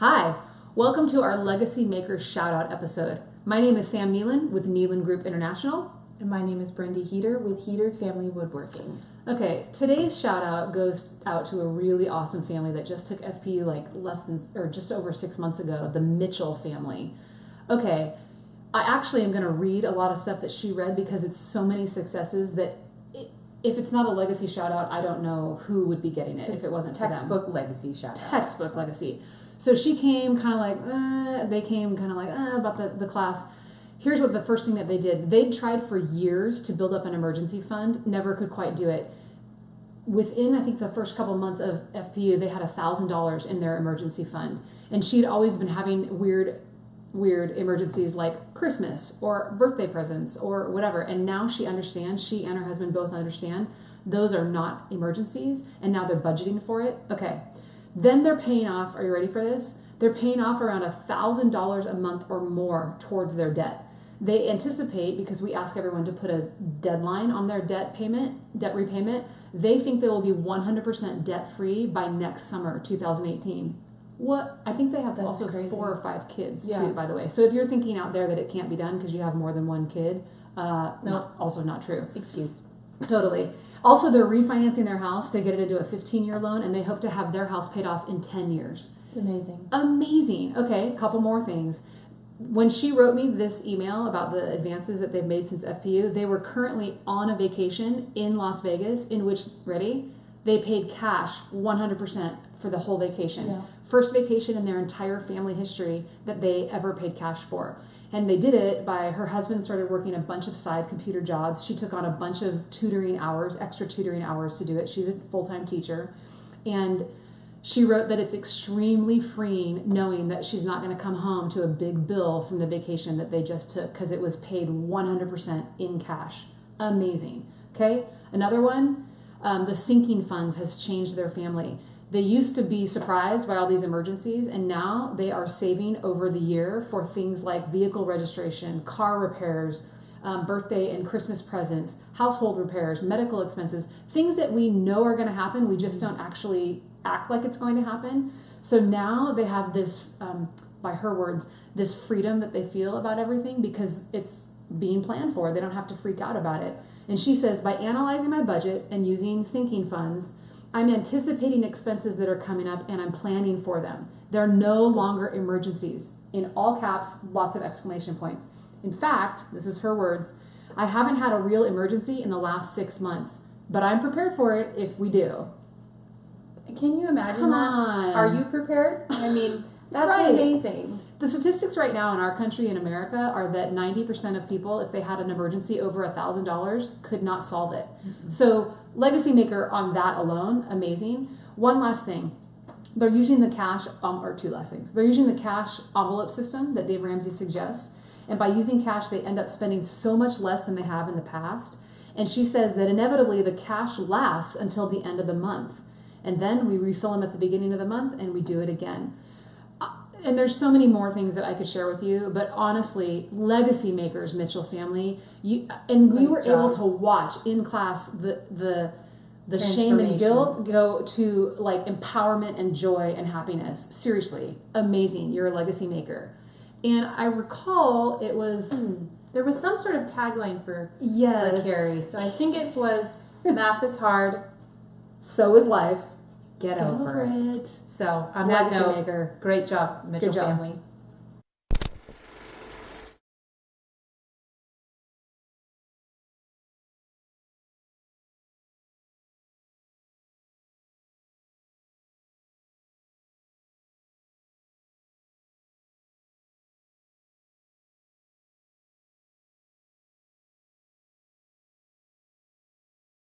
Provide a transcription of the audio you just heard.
Hi, welcome to our Legacy Makers Shoutout episode. My name is Sam Neylan with Neylan Group International. And my name is Brendy Heater with Heater Family Woodworking. Okay, today's shoutout goes out to a really awesome family that just took FPU just over 6 months ago, the Mitchell family. Okay, I actually am going to read a lot of stuff that she read because it's so many successes that if it's not a legacy shoutout, I don't know who would be getting it if it wasn't for them. Textbook legacy shoutout. Textbook legacy. So she came kind of like, they came kind of like, about the class. Here's what the first thing that they did. They'd tried for years to build up an emergency fund, never could quite do it. Within, I think, the first couple months of FPU, they had $1,000 in their emergency fund. And she'd always been having weird emergencies like Christmas or birthday presents or whatever. And now she understands, she and her husband both understand, those are not emergencies. And now they're budgeting for it. Okay. Then they're paying off, are you ready for this? They're paying off around $1,000 a month or more towards their debt. They anticipate, because we ask everyone to put a deadline on their debt repayment, they think they will be 100% debt-free by next summer, 2018. What? I think they have That's also crazy. 4 or 5 kids too, by the way. So if you're thinking out there that it can't be done because you have more than one kid, also not true. Excuse. Totally. Also, they're refinancing their house to get it into a 15-year loan, and they hope to have their house paid off in 10 years. It's amazing. Amazing. Okay, a couple more things. When she wrote me this email about the advances that they've made since FPU, they were currently on a vacation in Las Vegas in which, ready, they paid cash 100% for the whole vacation. Yeah. First vacation in their entire family history that they ever paid cash for. And they did it by, her husband started working a bunch of side computer jobs. She took on a bunch of tutoring hours, extra tutoring hours to do it. She's a full-time teacher. And she wrote that it's extremely freeing knowing that she's not going to come home to a big bill from the vacation that they just took because it was paid 100% in cash. Amazing. Okay, another one, the sinking funds has changed their family. They used to be surprised by all these emergencies, and now they are saving over the year for things like vehicle registration, car repairs, birthday and Christmas presents, household repairs, medical expenses, things that we know are going to happen. We just don't actually act like it's going to happen. So now they have this, by her words, this freedom that they feel about everything because it's being planned for. They don't have to freak out about it. And she says, by analyzing my budget and using sinking funds, I'm anticipating expenses that are coming up and I'm planning for them. They're no longer emergencies. In all caps, lots of exclamation points. In fact, this is her words, I haven't had a real emergency in the last 6 months, but I'm prepared for it if we do. Can you imagine Come that? on. Are you prepared? I mean, that's Right. amazing. The statistics right now in our country, in America, are that 90% of people, if they had an emergency over $1,000, could not solve it. Mm-hmm. So legacy maker on that alone, amazing. One last thing. They're using the cash, or two last things. They're using the cash envelope system that Dave Ramsey suggests. And by using cash, they end up spending so much less than they have in the past. And she says that inevitably the cash lasts until the end of the month. And then we refill them at the beginning of the month and we do it again. And there's so many more things that I could share with you, but honestly, legacy makers, Mitchell family, we were able to watch in class the shame and guilt go to like empowerment and joy and happiness. Seriously, amazing. You're a legacy maker. And I recall it was There was some sort of tagline for yes, KWRI. So I think it was math is hard, so is life. get over it. it. So on that Legacy note, maker. great job, Mitchell Good job. family.